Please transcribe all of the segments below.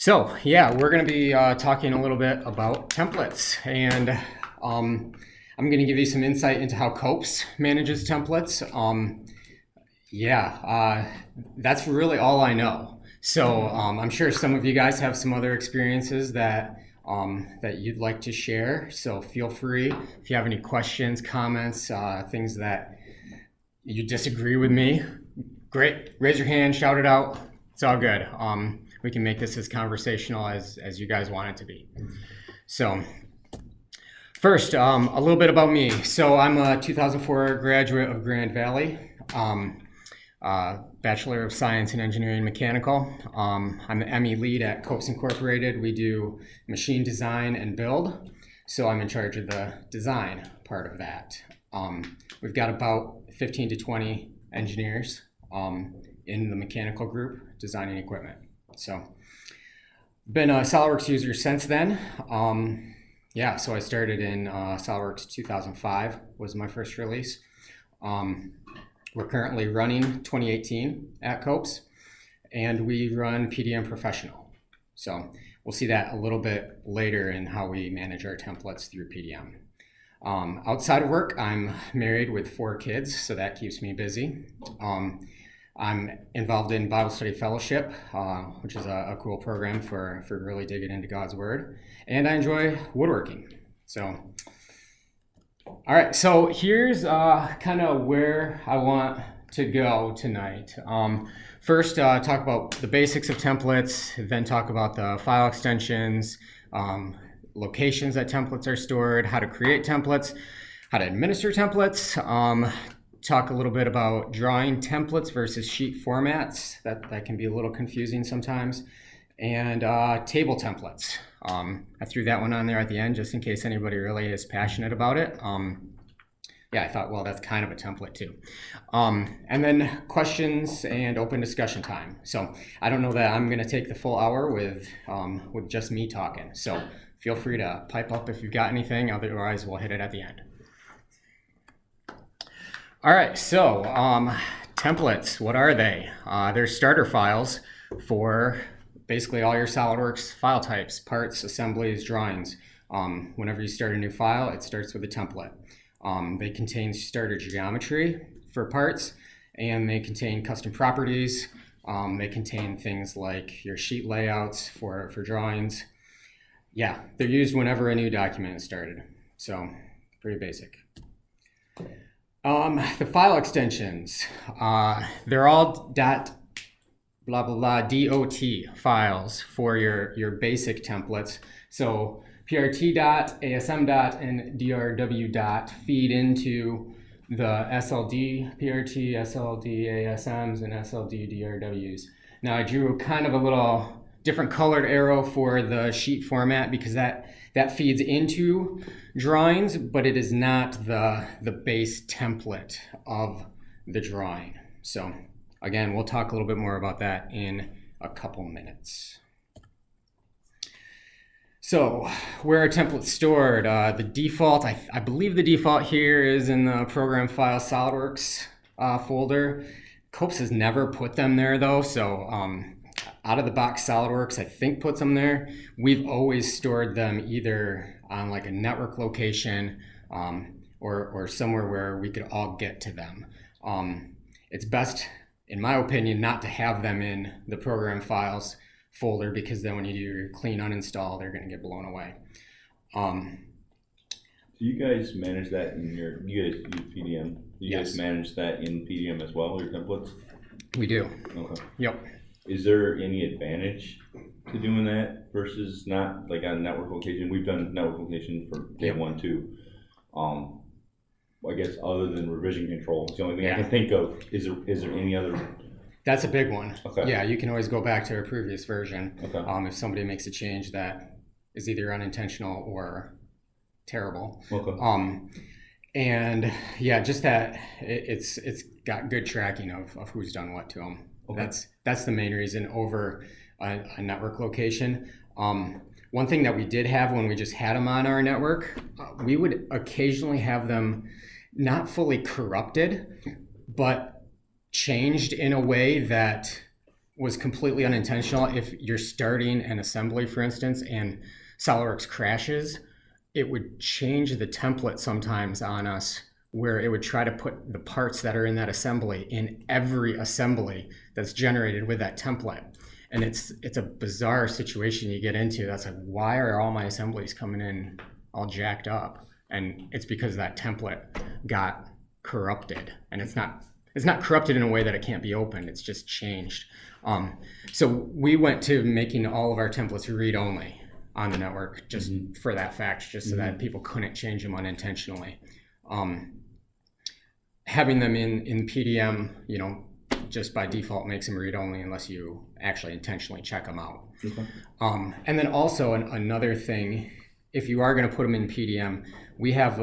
So yeah, we're going to be talking a little bit about templates, and I'm going to give you some insight into how Koops manages templates. That's really all I know. So I'm sure some of you guys have some other experiences that you'd like to share. So feel free if you have any questions, comments, things that you disagree with me. Great, raise your hand, shout it out. It's all good. We can make this as conversational as you guys want it to be. So first, a little bit about me. So I'm a 2004 graduate of Grand Valley, Bachelor of Science in Engineering Mechanical. I'm the ME lead at Koops Incorporated. We do machine design and build. So I'm in charge of the design part of that. We've got about 15 to 20 engineers in the mechanical group designing equipment. So been a SOLIDWORKS user since then. So I started in SOLIDWORKS 2005 was my first release. We're currently running 2018 at Koops, and we run PDM Professional. So we'll see that a little bit later in how we manage our templates through PDM. Outside of work, I'm married with 4 kids, so that keeps me busy. I'm involved in Bible Study Fellowship, which is a cool program for really digging into God's Word. And I enjoy woodworking. So, all right, so here's kind of where I want to go tonight. First, talk about the basics of templates, then talk about the file extensions, locations that templates are stored, how to create templates, how to administer templates, talk a little bit about drawing templates versus sheet formats. That can be a little confusing sometimes. And table templates. I threw that one on there at the end just in case anybody really is passionate about it. I thought, well, that's kind of a template too. And then questions and open discussion time. So I don't know that I'm going to take the full hour with just me talking. So feel free to pipe up if you've got anything. Otherwise, we'll hit it at the end. All right, so templates, what are they? They're starter files for basically all your SOLIDWORKS file types, parts, assemblies, drawings. Whenever you start a new file, it starts with a template. They contain starter geometry for parts, and they contain custom properties. They contain things like your sheet layouts for drawings. Yeah, they're used whenever a new document is started, so pretty basic. The file extensions, they're all .dot files for your basic templates. So PRT dot, ASM dot, and DRW dot feed into the SLD PRT, SLD ASMs, and SLD DRWs. Now I drew kind of a little different colored arrow for the sheet format because that feeds into drawings, but it is not the base template of the drawing. So again, we'll talk a little bit more about that in a couple minutes. So where are templates stored? The default, I believe the default here is in the program file SOLIDWORKS folder. Koops has never put them there though, so out of the box SOLIDWORKS I think puts them there. We've always stored them either on like a network location or somewhere where we could all get to them. It's best, in my opinion, not to have them in the program files folder because then when you do your clean uninstall, they're going to get blown away. Do you guys manage that in you guys use PDM? Do you Yes. guys manage that in PDM as well, your templates? We do. Okay. Yep. Is there any advantage to doing that versus not like on network location? We've done network location for day one too. I guess other than revision control, it's the only thing I can think of. Is there any other? That's a big one. Okay. Yeah, you can always go back to a previous version. Okay. If somebody makes a change that is either unintentional or terrible. Okay. And yeah, just that it's got good tracking of who's done what to them. Okay. That's the main reason over a network location. One thing that we did have when we just had them on our network, we would occasionally have them not fully corrupted, but changed in a way that was completely unintentional. If you're starting an assembly, for instance, and SOLIDWORKS crashes, it would change the template sometimes on us, where it would try to put the parts that are in that assembly in every assembly that's generated with that template. And it's a bizarre situation you get into. That's like, why are all my assemblies coming in all jacked up? And it's because that template got corrupted. And it's not corrupted in a way that it can't be opened. It's just changed. So we went to making all of our templates read-only on the network, just for that fact, just so that people couldn't change them unintentionally. Having them in PDM, you know, just by default makes them read-only unless you actually intentionally check them out. Okay. And then also another thing, if you are going to put them in PDM, we have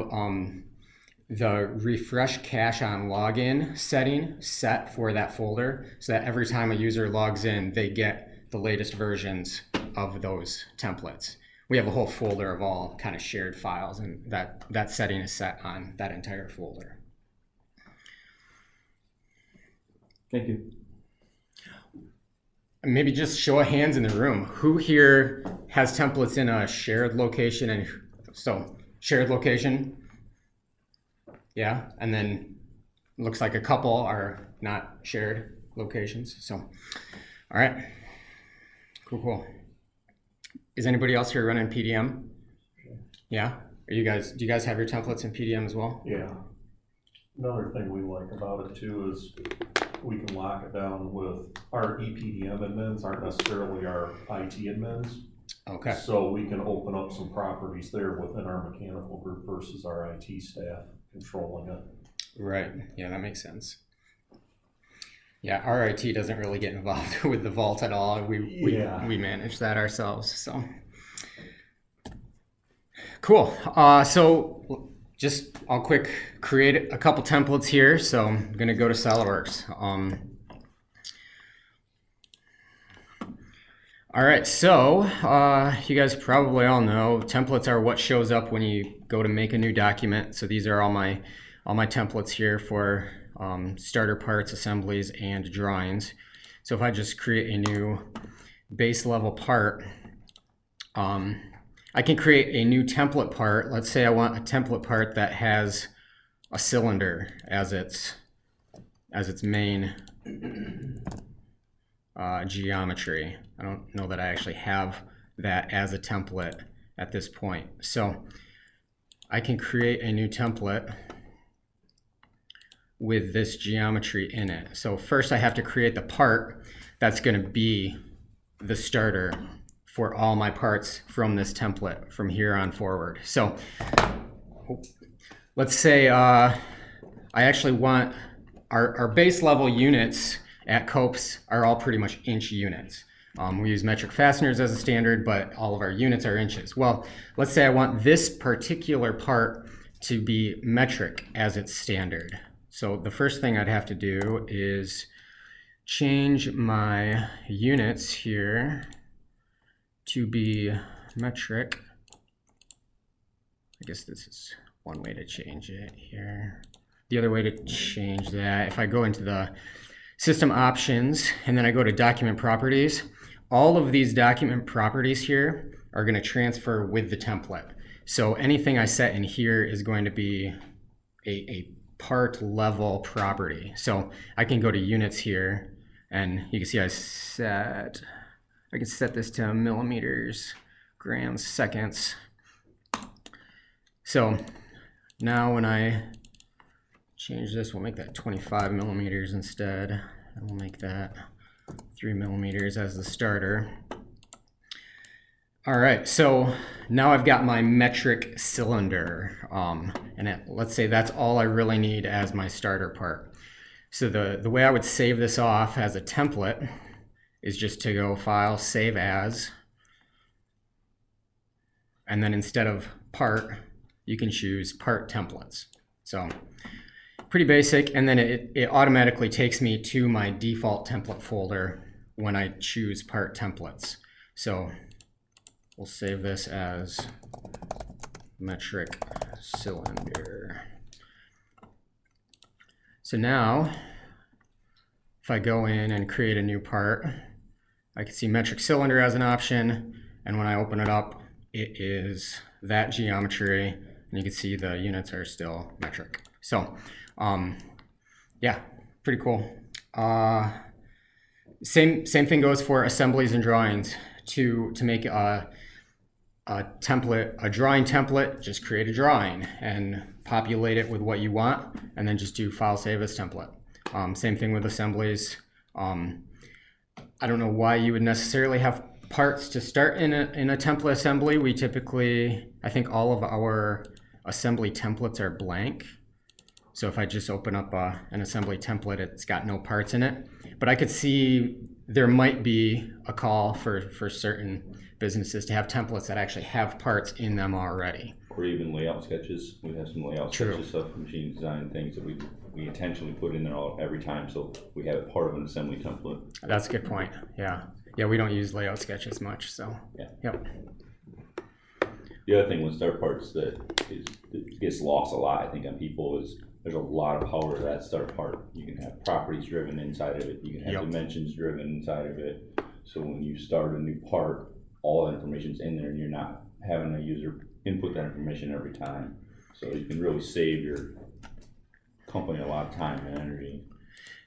the refresh cache on login setting set for that folder, so that every time a user logs in, they get the latest versions of those templates. We have a whole folder of all kind of shared files, and that setting is set on that entire folder. Thank you. Maybe just show of hands in the room. Who here has templates in a shared location? And so shared location, yeah. And then looks like a couple are not shared locations. So, all right, cool. Is anybody else here running PDM? Yeah. Do you guys have your templates in PDM as well? Yeah. Another thing we like about it too is we can lock it down with our EPDM admins aren't necessarily our IT admins. Okay. So we can open up some properties there within our mechanical group versus our IT staff controlling it. Right. Yeah, that makes sense. Yeah, our IT doesn't really get involved with the vault at all. We manage that ourselves. So cool. So just I'll quick create a couple templates here. So I'm gonna go to SOLIDWORKS. All right, so you guys probably all know templates are what shows up when you go to make a new document. So these are all my templates here for starter parts, assemblies, and drawings. So if I just create a new base level part, I can create a new template part. Let's say I want a template part that has a cylinder as its main geometry. I don't know that I actually have that as a template at this point. So I can create a new template with this geometry in it. So first I have to create the part that's going to be the starter for all my parts from this template from here on forward. So let's say I actually want our base level units at Koops are all pretty much inch units. We use metric fasteners as a standard, but all of our units are inches. Well, let's say I want this particular part to be metric as its standard. So the first thing I'd have to do is change my units here to be metric. I guess this is one way to change it here. The other way to change that, if I go into the system options and then I go to document properties, all of these document properties here are going to transfer with the template. So anything I set in here is going to be a part level property. So I can go to units here and you can see I can set this to millimeters, grams, seconds. So now when I change this, we'll make that 25 millimeters instead. And we'll make that 3 millimeters as the starter. All right, so now I've got my metric cylinder. Let's say that's all I really need as my starter part. So the way I would save this off as a template is just to go File, Save As. And then instead of part, you can choose Part Templates. So pretty basic, and then it automatically takes me to my default template folder when I choose part templates. So we'll save this as metric cylinder. So now, if I go in and create a new part, I can see metric cylinder as an option, and when I open it up, it is that geometry, and you can see the units are still metric. So, yeah, pretty cool. Same thing goes for assemblies and drawings. To make a template, a drawing template, just create a drawing and populate it with what you want, and then just do file save as template. Same thing with assemblies. I don't know why you would necessarily have parts to start in a template assembly. We typically, I think all of our assembly templates are blank. So if I just open up an assembly template, it's got no parts in it. But I could see there might be a call for certain businesses to have templates that actually have parts in them already. Or even layout sketches. We have some layout sketches of machine design things that we intentionally put in there every time, so we have it part of an assembly template. That's a good point. Yeah, we don't use layout sketches much, so yeah. Yep. The other thing with start parts that gets lost a lot, I think, on people is there's a lot of power to that start part. You can have properties driven inside of it. You can have dimensions driven inside of it. So when you start a new part, all that information's in there, and you're not having a user input that information every time. So you can really save your company a lot of time and energy.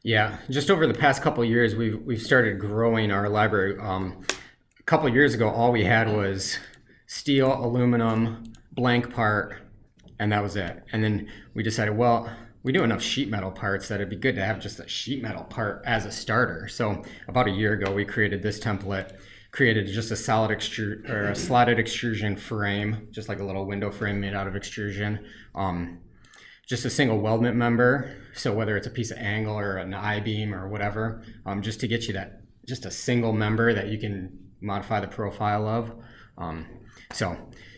Yeah, just over the past couple of years, we've started growing our library. A couple of years ago, all we had was steel, aluminum, blank part, and that was it. And then we decided, well, we do enough sheet metal parts that it'd be good to have just a sheet metal part as a starter. So about a year ago, we created this template, created just a slotted extrusion frame, just like a little window frame made out of extrusion. Just a single weldment member. So whether it's a piece of angle or an I-beam or whatever, just to get you that, just a single member that you can modify the profile of. So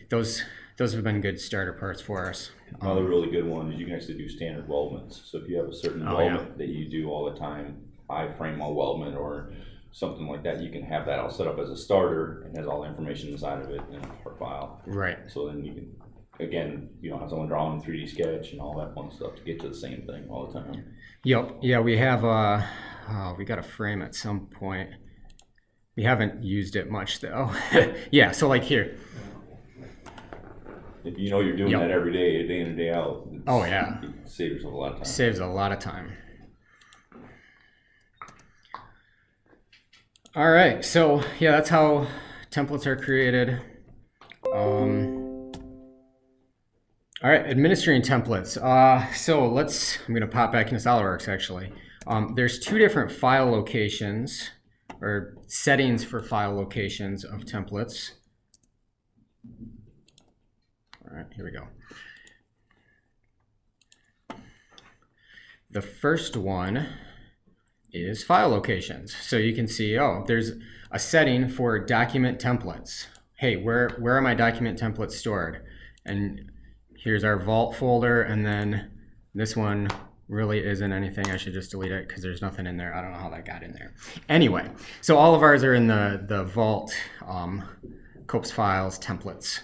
those have been good starter parts for us. Another really good one is you can actually do standard weldments. So if you have a certain weldment that you do all the time, I-frame a weldment or something like that, you can have that all set up as a starter and has all the information inside of it in a part file. Right. So then you can, again, you don't have someone drawing 3D sketch and all that fun stuff to get to the same thing all the time. Yep. Yeah, we have we got a frame at some point. We haven't used it much though. Yeah, so like here. If you know you're doing that every day, day in and day out, it saves yourself a lot of time. Saves a lot of time. All right, so yeah, that's how templates are created. All right, administrating templates. So I'm gonna pop back into SOLIDWORKS actually. There's two different file locations or settings for file locations of templates. All right, here we go. The first one is file locations. So you can see, there's a setting for document templates. Hey, where are my document templates stored? And here's our vault folder, and then this one really isn't anything. I should just delete it because there's nothing in there. I don't know how that got in there. Anyway, so all of ours are in the vault Koops files templates.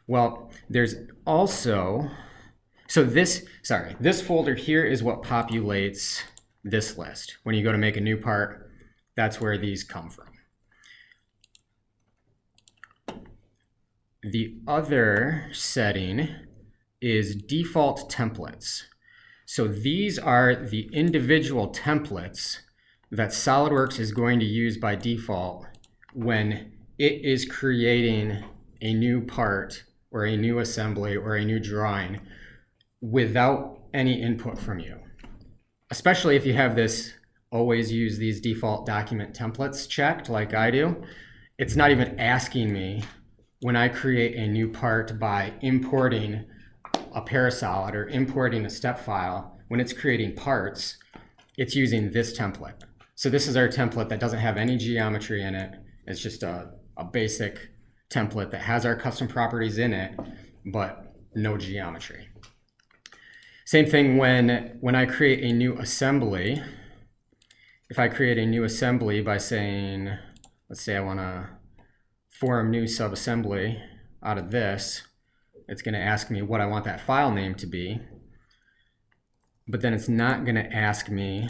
Well, there's also, this folder here is what populates this list. When you go to make a new part, that's where these come from. The other setting is default templates. So these are the individual templates that SOLIDWORKS is going to use by default when it is creating a new part or a new assembly or a new drawing without any input from you. Especially if you have this always use these default document templates checked like I do. It's not even asking me when I create a new part by importing a parasolid or importing a step file. When it's creating parts, it's using this template. So this is our template that doesn't have any geometry in it. It's just a basic template that has our custom properties in it, but no geometry. Same thing when I create a new assembly. If I create a new assembly by saying, let's say I want to form new subassembly out of this, it's going to ask me what I want that file name to be, but then it's not going to ask me,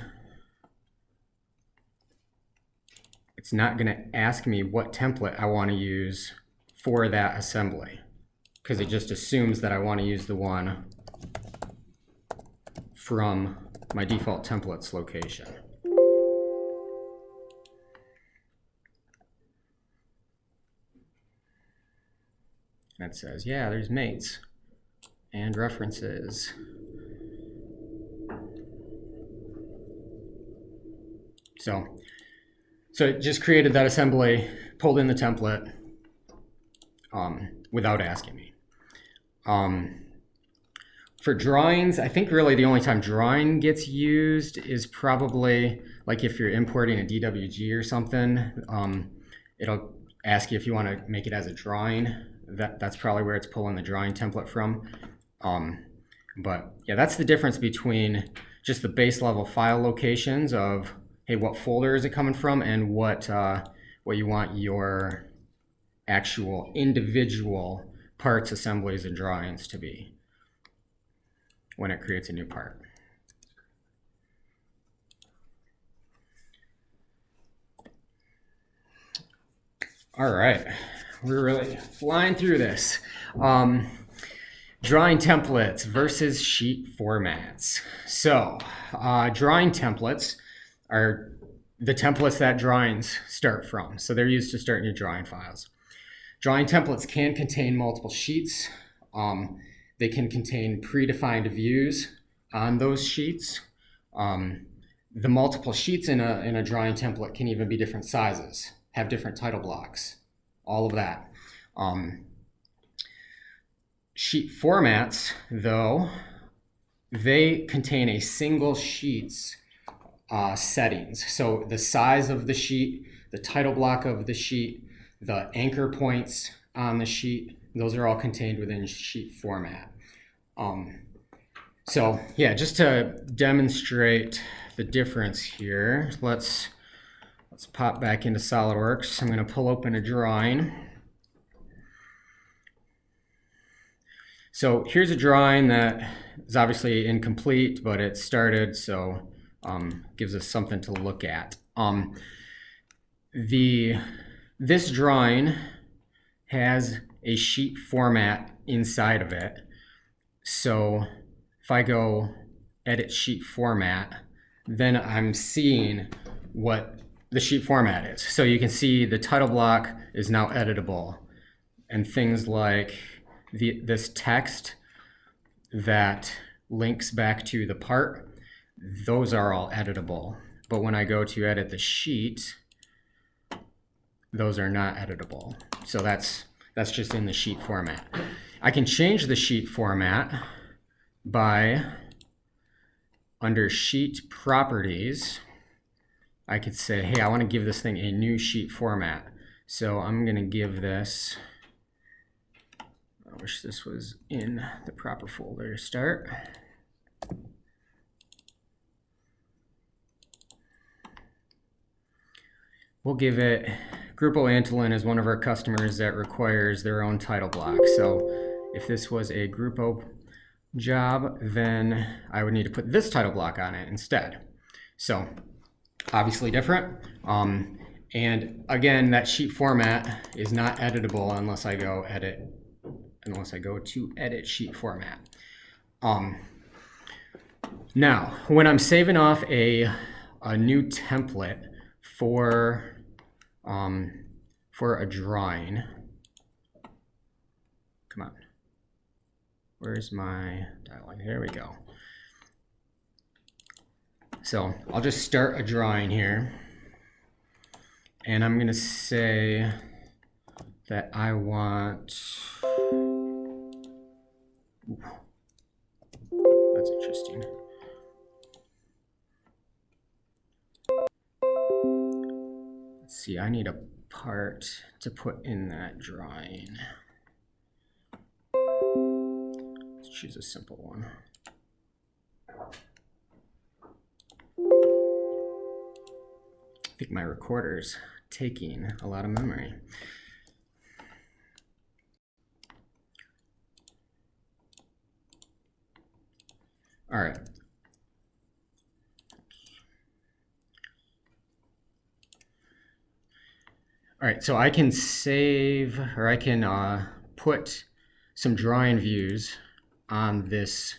it's not going to ask me what template I want to use for that assembly, because it just assumes that I want to use the one from my default templates location. And it says, yeah, there's mates and references. So it just created that assembly, pulled in the template without asking me. For drawings, I think really the only time drawing gets used is probably like if you're importing a DWG or something. It'll ask you if you want to make it as a drawing. That's probably where it's pulling the drawing template from. But yeah, that's the difference between just the base level file locations of, hey, what folder is it coming from, and what you want your actual individual parts, assemblies, and drawings to be when it creates a new part. All right, we're really flying through this. Drawing templates versus sheet formats. So drawing templates are the templates that drawings start from. So they're used to start new drawing files. Drawing templates can contain multiple sheets. They can contain predefined views on those sheets. The multiple sheets in a drawing template can even be different sizes, have different title blocks, all of that. Sheet formats, though, they contain a single sheet's settings. So the size of the sheet, the title block of the sheet, the anchor points on the sheet, those are all contained within sheet format. So yeah, just to demonstrate the difference here, let's pop back into SOLIDWORKS. I'm going to pull open a drawing. So here's a drawing that is obviously incomplete, but it started, so gives us something to look at. This drawing has a sheet format inside of it. So if I go edit sheet format, then I'm seeing what the sheet format is. So you can see the title block is now editable, and things like this text that links back to the part, those are all editable. But when I go to edit the sheet, those are not editable. So that's just in the sheet format. I can change the sheet format by, under sheet properties, I could say, hey, I want to give this thing a new sheet format. So I'm going to give this, I wish this was in the proper folder to start. We'll give it, Grupo Antolin is one of our customers that requires their own title block. So if this was a Grupo job, then I would need to put this title block on it instead. So obviously different. And again, that sheet format is not editable unless I go to edit sheet format. Now, when I'm saving off a new template for a drawing, come on, where's my dialogue? There we go. So I'll just start a drawing here, and I'm gonna say that I want, that's interesting. Let's see, I need a part to put in that drawing. Let's choose a simple one. I think my recorder's taking a lot of memory. All right. All right, so I can save, or I can put some drawing views on this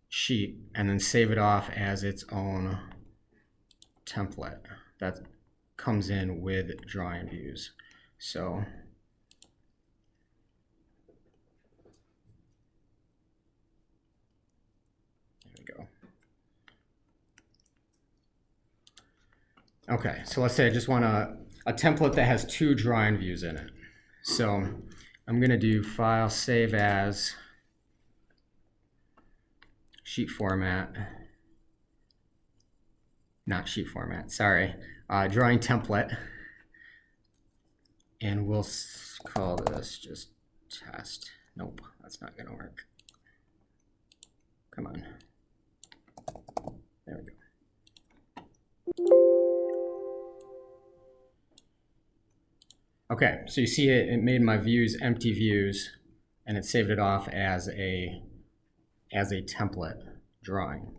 sheet and then save it off as its own template that comes in with drawing views. So there we go. Okay, so let's say I just want a template that has 2 drawing views in it. So I'm going to do File, Save As, Sheet Format, not sheet format, sorry, drawing template, and we'll call this just test. Nope, that's not going to work. Come on. There we go. Okay, so you see it made my views empty views, and it saved it off as a template drawing.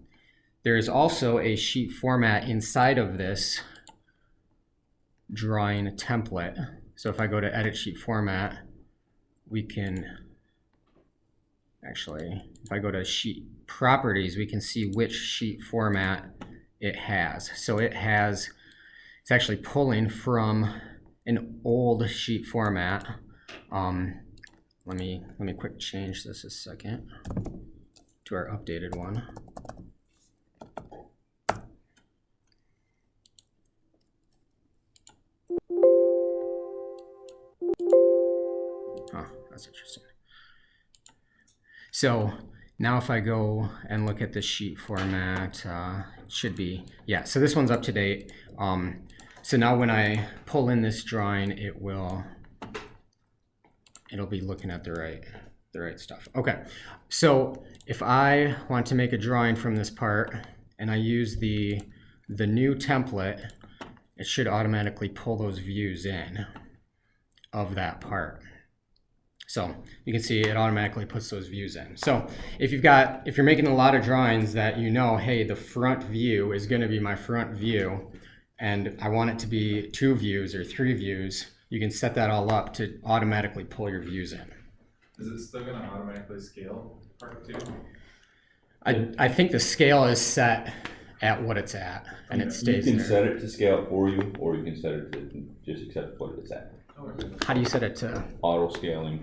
There is also a sheet format inside of this drawing template. So if I go to Edit Sheet Format, we can actually, if I go to Sheet Properties, we can see which sheet format it has. So it's actually pulling from an old sheet format. Let me quick change this a second to our updated one. Oh, that's interesting. So now if I go and look at the sheet format, it should be, yeah, so this one's up to date. So now when I pull in this drawing, it'll be looking at the right stuff. Okay, so if I want to make a drawing from this part and I use the new template, it should automatically pull those views in of that part. So you can see it automatically puts those views in. So if you're making a lot of drawings that you know, hey, the front view is going to be my front view, and I want it to be 2 views or 3 views, you can set that all up to automatically pull your views in. Is it still going to automatically scale part 2? I think the scale is set at what it's at, and it stays there. You can set it to scale for you, or you can set it to just accept what it's at. How do you set it to? Auto scaling,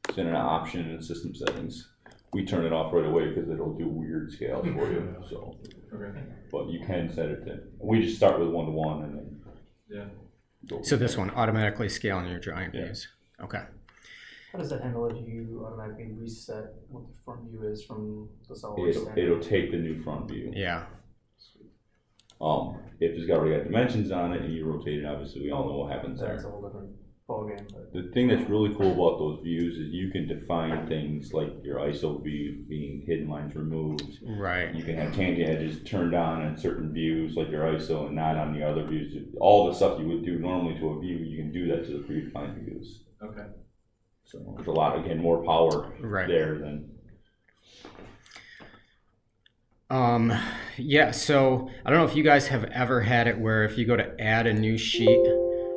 it's in an option in system settings. We turn it off right away because it'll do weird scales for you. So, but you can set it to. We just start with 1:1 and then. Yeah. So this one automatically scaling your drawing views. Okay. How does that handle if you automatically reset what the front view is from the SOLIDWORKS standard? It'll take the new front view. Yeah. If it's already got dimensions on it and you rotate it, obviously we all know what happens there. That's a whole different ballgame. The thing that's really cool about those views is you can define things like your ISO view being hidden lines removed. Right. You can have tangent edges turned on in certain views like your ISO and not on the other views. All the stuff you would do normally to a view, you can do that to the predefined views. Okay. So there's a lot, again, more power there than. Yeah, so I don't know if you guys have ever had it where if you go to add a new sheet,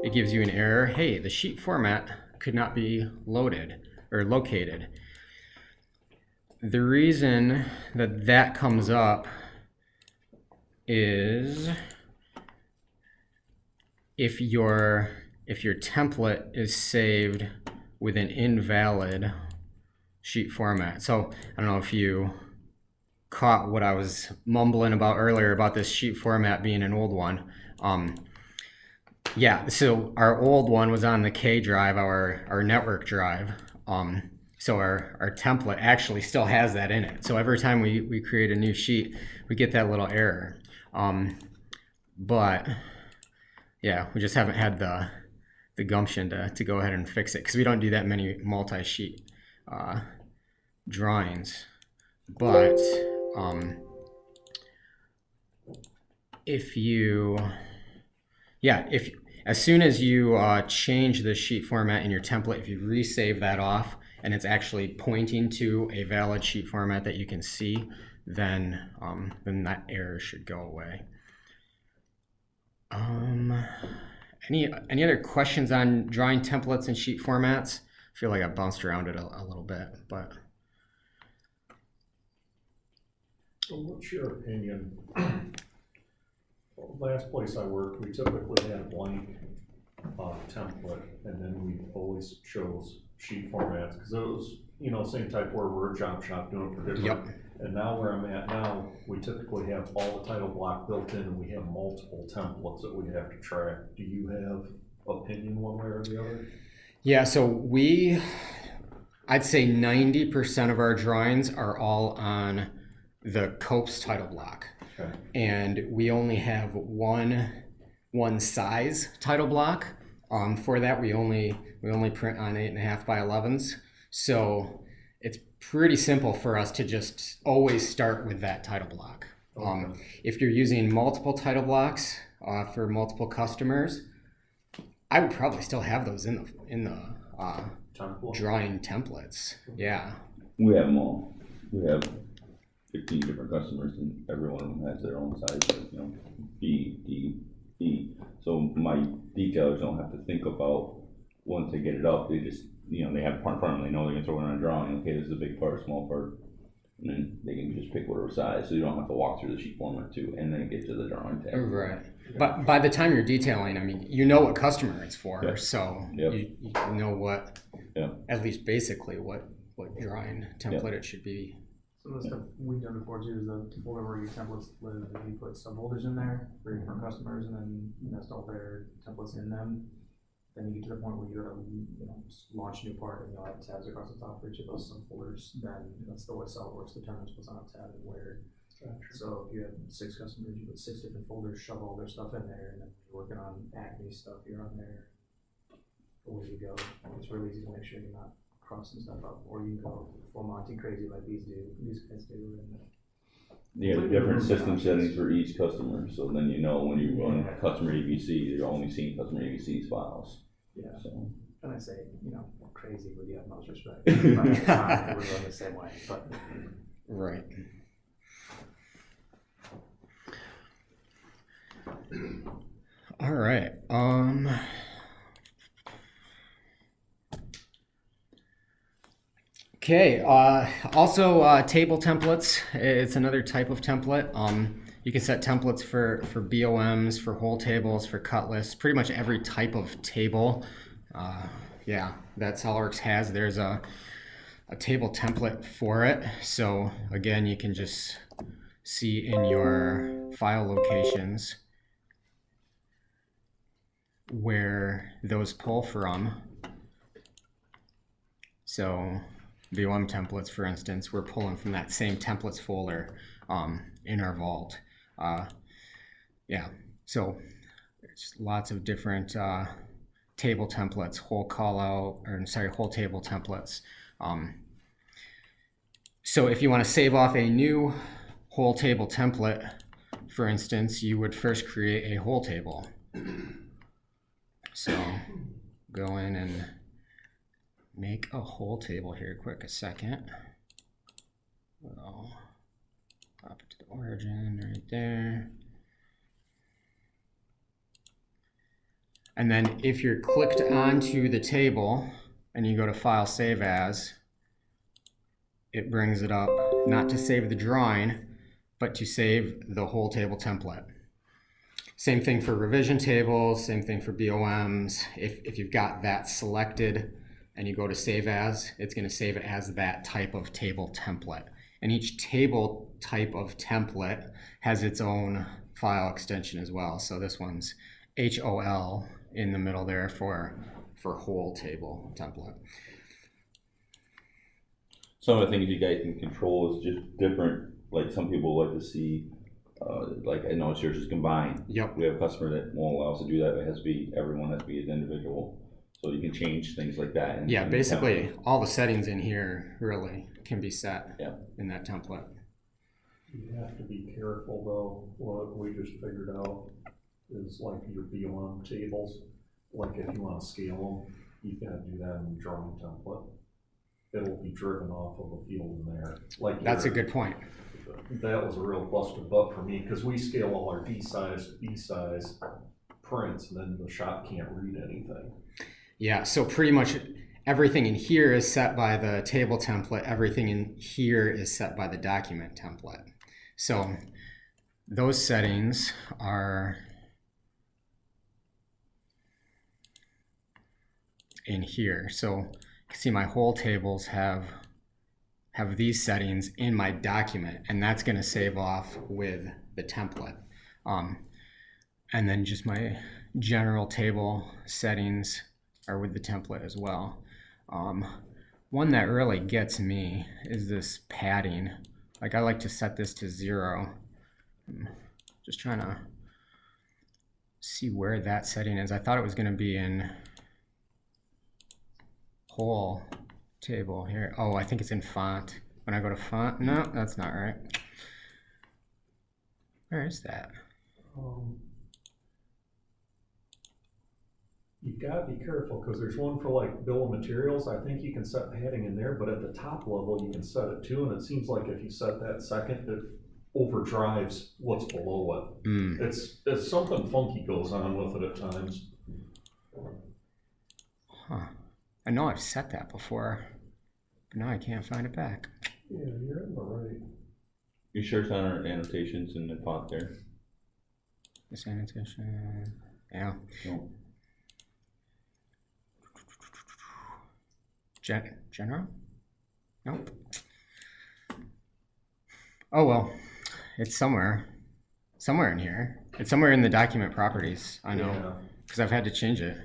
it gives you an error. Hey, the sheet format could not be loaded or located. The reason that that comes up is if your template is saved with an invalid sheet format. So I don't know if you caught what I was mumbling about earlier about this sheet format being an old one. Yeah, so our old one was on the K drive, our network drive. So our template actually still has that in it. So every time we create a new sheet, we get that little error. But yeah, we just haven't had the gumption to go ahead and fix it because we don't do that many multi-sheet drawings. But as soon as you change the sheet format in your template, if you resave that off and it's actually pointing to a valid sheet format that you can see, then that error should go away. Any other questions on drawing templates and sheet formats? I feel like I bounced around it a little bit, but So what's your opinion? Well, last place I worked, we typically had a blank template, and then we always chose sheet formats, because it was, you know, same type where we're a job shop doing for different. Yep. And now where I'm at now, we typically have all the title block built in, and we have multiple templates that we have to track. Do you have opinion one way or the other? yeah, so I'd say 90% of our drawings are all on the Koops title block. Okay. And we only have one size title block. For that, we only print on 8.5 by 11s. So it's pretty simple for us to just always start with that title block. Okay. If you're using multiple title blocks for multiple customers, I would probably still have those in the Template. drawing templates. Yeah. We have them all. We have 15 different customers, and every one of them has their own size, you know, B, D, E. So my detailers don't have to think about, once they get it up, they just, you know, they have a part in front of them, they know they're gonna throw it on a drawing, okay, this is a big part, small part, and then they can just pick whatever size, so you don't have to walk through the sheet format too, and then get to the drawing tab. Right. But by the time you're detailing, I mean, you know what customer it's for, Yeah. so Yep. you know what, Yep. at least basically what drawing template it should be. Some of the stuff we've done before too is the folder where your templates live, and you put subfolders in there for your different customers, and then nest all their templates in them. Then you get to the point where you gotta, you know, launch a new part, and you'll have tabs across the top for each of those subfolders. Then that's the way SOLIDWORKS determines what's on a tab and where. So if you have 6 customers, you put 6 different folders, shove all their stuff in there, and then you're working on Acme stuff, you're on there. Away you go. It's really easy to make sure you're not crossing stuff up, or you can go full Monty crazy like these guys do. And You have different system settings for each customer, so then you know when you run customer ABC, you're only seeing customer ABC's files. yeah, So, and I say, you know, crazy with the utmost respect. If I had time, I would run the same way, but Right. All right. Okay. Also, table templates. It's another type of template. You can set templates for BOMs, for whole tables, for cut lists, pretty much every type of table. Yeah, that SOLIDWORKS has. There's a table template for it. So again, you can just see in your file locations where those pull from. So BOM templates, for instance, we're pulling from that same templates folder in our vault. Yeah, so there's lots of different table templates, whole table templates. So if you want to save off a new whole table template, for instance, you would first create a whole table. So go in and make a whole table here, a second. We'll pop it to the origin right there. And then if you're clicked onto the table and you go to File, Save As, it brings it up not to save the drawing, but to save the whole table template. Same thing for revision tables, same thing for BOMs. If you've got that selected and you go to Save As, it's going to save it as that type of table template. And each table type of template has its own file extension as well. So this one's HOL in the middle there for whole table template. some of the things you guys can control is just different. Like some people like to see, like I know it's yours is combined. Yep. We have a customer that won't allow us to do that. It has to be, everyone has to be an individual. So you can change things like that. And, Yeah, basically all the settings in here really can be set in that template. You have to be careful though. What we just figured out is like your BOM tables, like if you want to scale them, you gotta do that in the drawing template. It'll be driven off of a field in there. Like That's a good point. That was a real busted butt for me because we scale all our D size to B size prints, and then the shop can't read anything. Yeah, so pretty much everything in here is set by the table template. Everything in here is set by the document template. So those settings are in here. So you can see my whole tables have these settings in my document, and that's going to save off with the template. And then just my general table settings are with the template as well. One that really gets me is this padding. Like, I like to set this to 0. Just trying to see where that setting is. I thought it was going to be in whole table here. Oh, I think it's in font. When I go to font, no, that's not right. Where is that? You've got to be careful, because there's one for like bill of materials. I think you can set padding in there, but at the top level you can set it too, and it seems like if you set that second, it overdrives what's below it. It's something funky goes on with it at times. Huh. I know I've set that before, but now I can't find it back. Yeah, you're in the right. You sure it's on our annotations in the font there? This annotation, yeah. No. General? Nope. Oh well, it's somewhere in here. It's somewhere in the document properties. I know, because I've had to change it.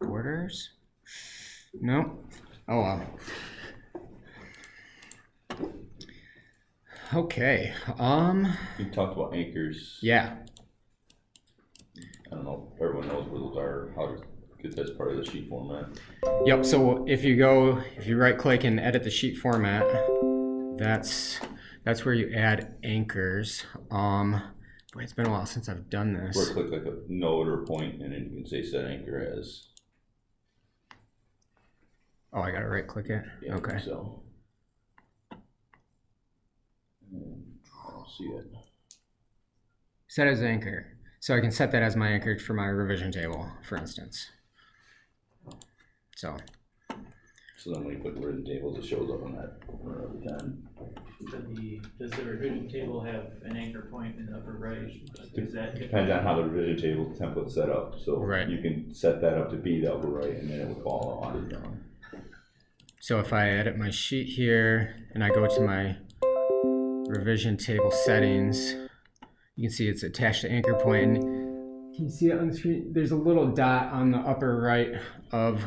Borders? Nope. Oh well. Okay. You talked about anchors. Yeah. I don't know if everyone knows where those are, how to get this part of the sheet format. Yep. So if you right click and edit the sheet format, that's where you add anchors. Boy, it's been a while since I've done this. Or click like a node or point, and then you can say set anchor as. Oh, I gotta right click it? Yeah, Okay. So. I don't see it. Set as anchor. So I can set that as my anchor for my revision table, for instance. So then when you put revision tables, it shows up on that every time. Does the revision table have an anchor point in the upper right? Is that Depends on how the revision table template's set up. So right. You can set that up to be the upper right, and then it would follow on down. So if I edit my sheet here and I go to my revision table settings, you can see it's attached to anchor point. And can you see it on the screen? There's a little dot on the upper right of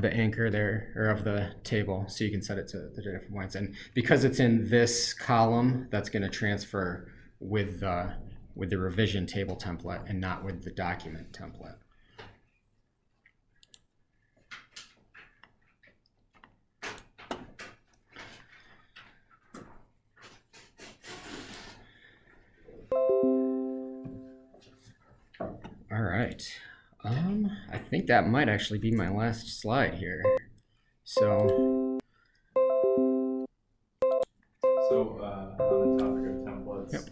the anchor there, or of the table, so you can set it to the different points. And because it's in this column, that's going to transfer with the revision table template and not with the document template. All right. I think that might actually be my last slide here. So on the topic of templates, yep.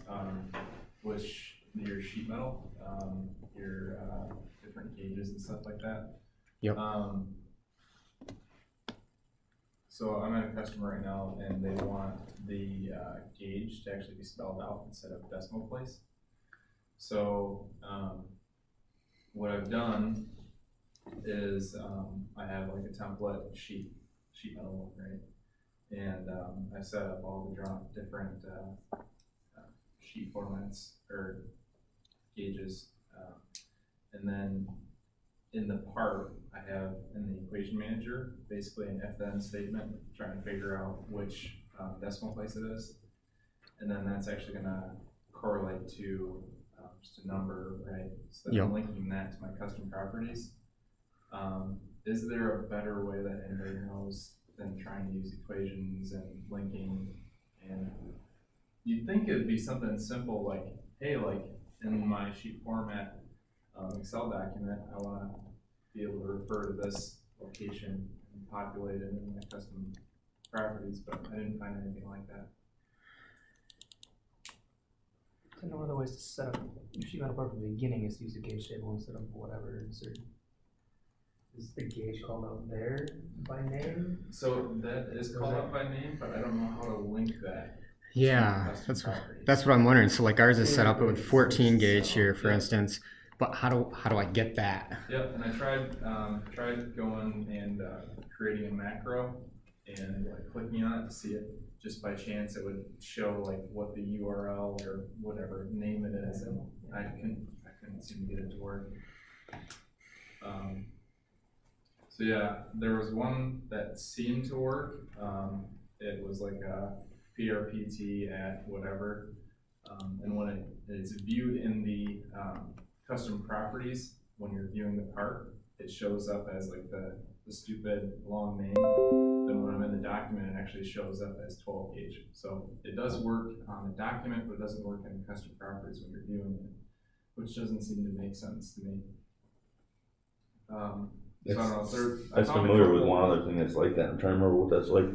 Which your sheet metal, your different gauges and stuff like that. Yep. So I'm at a customer right now, and they want the gauge to actually be spelled out instead of decimal place. So what I've done is I have like a template sheet metal, right? And I set up all the different sheet formats or gauges, and then in the part I have in the equation manager basically an if-then statement trying to figure out which decimal place it is, and then that's actually going to correlate to just a number, right? So yep. I'm linking that to my custom properties. Is there a better way that anybody knows than trying to use equations and linking? And you'd think it'd be something simple like, hey, like in my sheet format Excel document, I want to be able to refer to this location and populate it in my custom properties, but I didn't find anything like that. I know other ways to set up, usually you from the beginning is to use a gauge table instead of whatever, insert. Is the gauge called out there by name? So that is called out by name, but I don't know how to link that. Yeah, that's what I'm wondering. So like ours is set up with 14 gauge here, for instance, but how do I get that? Yep, and I tried going and creating a macro and like clicking on it to see if just by chance it would show like what the URL or whatever name it is, and I couldn't seem to get it to work. So yeah, there was one that seemed to work. It was like a PRPT at whatever, and when it's viewed in the custom properties, when you're viewing the part, it shows up as like the stupid long name. Then when I'm in the document, it actually shows up as 12 gauge. So it does work on the document, but it doesn't work in custom properties when you're viewing it, which doesn't seem to make sense to me. So I don't know if there. That's familiar with one other thing that's like that. I'm trying to remember what that's like.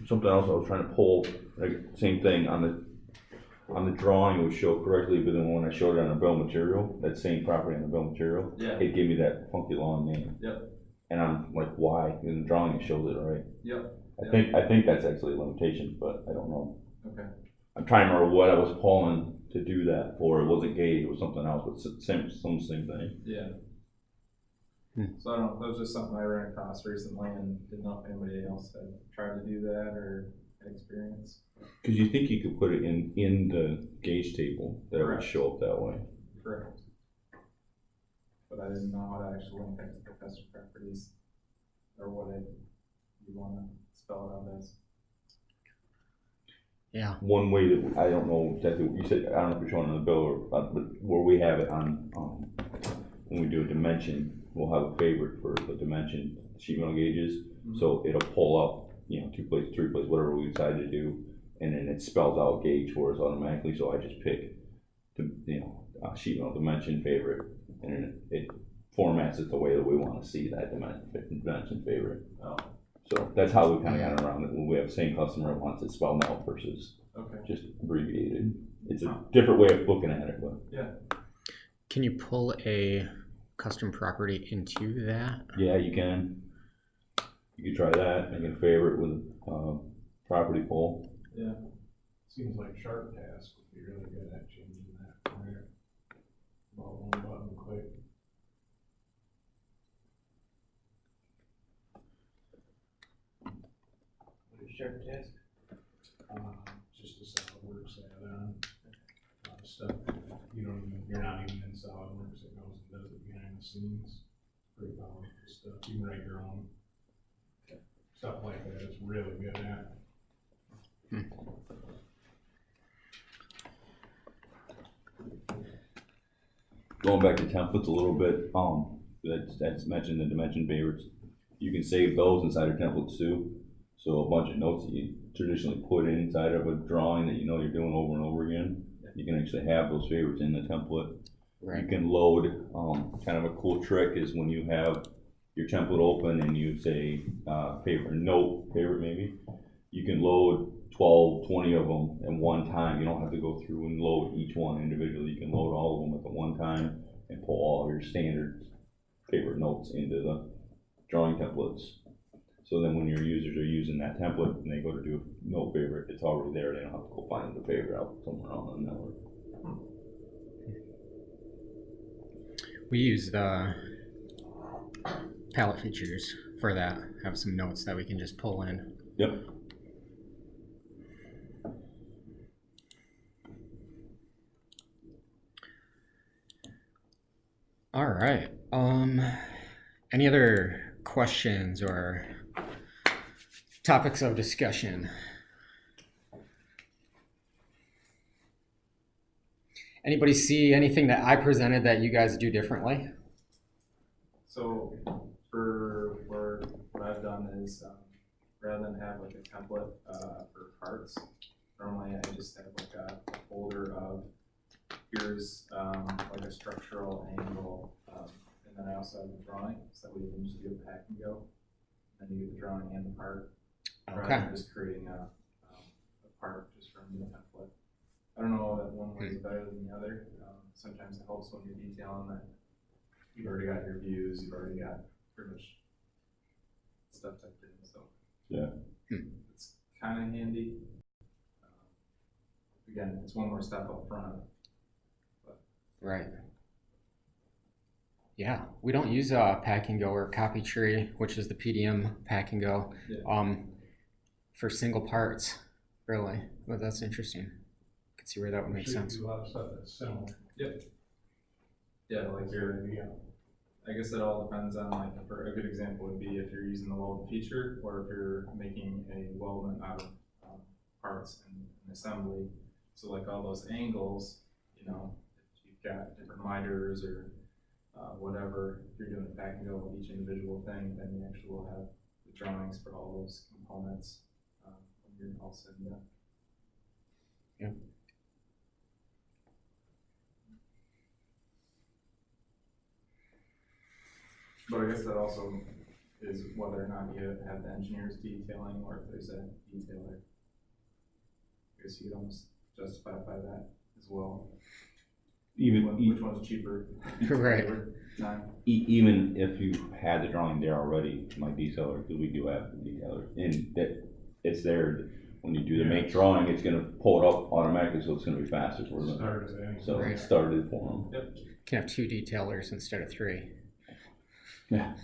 Something else I was trying to pull, like same thing on the drawing, it would show correctly, but then when I showed it on the bill of material, that same property on the bill of material, Yeah. it gave me that funky long name. Yep. And I'm like, why? In the drawing it shows it right. Yep. I think that's actually a limitation, but I don't know. Okay. I'm trying to remember what I was pulling to do that for. It wasn't gauge, it was something else, but same thing. Yeah. So I don't know, that was just something I ran across recently and didn't know if anybody else had tried to do that or had experience. Because you think you could put it in the gauge table that it would Correct. show up that way. Correct. But I didn't know how to actually link that to the custom properties or what you want to spell it out as. Yeah. One way that I don't know exactly what you said, I don't know if you're showing on the bill or but where we have it on when we do a dimension, we'll have a favorite for the dimension sheet metal gauges. Mm-hmm. So it'll pull up, 2 plates, 3 plates, whatever we decide to do, and then it spells out gauge for us automatically. So I just pick the sheet metal dimension favorite, and then it formats it the way that we want to see that dimension favorite. Oh. So that's how we kind of got around it. When we have the same customer that wants it spelled out versus just abbreviated. It's a different way of looking at it, but yeah. Can you pull a custom property into that? Yeah, you can. You could try that. Make a favorite with property pull. Yeah. Seems like Sharp Task would be really good at changing that for you. About one button click. What is Sharp Task? Just a SolidWorks add-on. Stuff you're not even in SolidWorks, it goes and does it behind the scenes. Pretty powerful stuff. You can write your own stuff like that. It's really good at. Going back to templates a little bit, that's mentioned the dimension favorites. You can save those inside your templates too. So a bunch of notes that you traditionally put inside of a drawing that you're doing over and over again, you can actually have those favorites in the template. Right. You can load, kind of a cool trick is when you have your template open and you say favorite maybe, you can load 12, 20 of them at one time. You don't have to go through and load each one individually. You can load all of them at the one time and pull all of your standard favorite notes into the drawing templates. So then when your users are using that template and they go to do a note favorite, it's already there. They don't have to go find the favorite out somewhere on the network. We use the palette features for that. Have some notes that we can just pull in. Yep. All right. Any other questions or topics of discussion? Anybody see anything that I presented that you guys do differently? So for what I've done is rather than have like a template for parts, normally I just have like a folder of here's like a structural angle, and then I also have the drawing, so that we can just do a pack and go, and then you get the drawing and the part, rather than just creating a part just from the template. I don't know that one way is better than the other. Sometimes it helps when you're detailing that you've already got your views, you've already got pretty much stuff typed in, so. Yeah. It's kind of handy. Again, it's one more step up front. Right. Yeah, we don't use Pack and Go or Copy Tree, which is the PDM Pack and Go, Yeah. for single parts, really. Well, that's interesting. I can see where that would make sense. A lot of stuff that's similar. Yeah, like I guess it all depends on, like, for a good example would be if you're using the weld feature or if you're making a weldment out of parts and assembly. So like all those angles, you know, if you've got different miters or whatever, if you're doing a pack and go with each individual thing, then you actually will have the drawings for all those components when you're all said and done. Yeah. But I guess that also is whether or not you have the engineers detailing or if there's a detailer. I guess you could almost justify by that as well. Which one's cheaper? Right. Time. Even if you had the drawing there already, my detailer, because we do have the detailer, and that it's there. When you do the make drawing, it's gonna pull it up automatically, so it's gonna be faster for them. So Right. it started for them. Yep. You can have 2 detailers instead of 3. Yeah.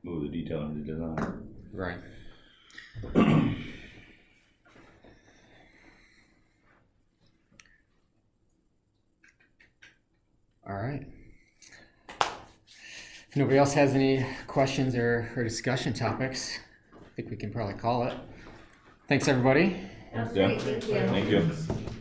Move the detailer into design. Right. All right. If nobody else has any questions or discussion topics, I think we can probably call it. Thanks, everybody. That's Yeah. great, thank you. Thank you.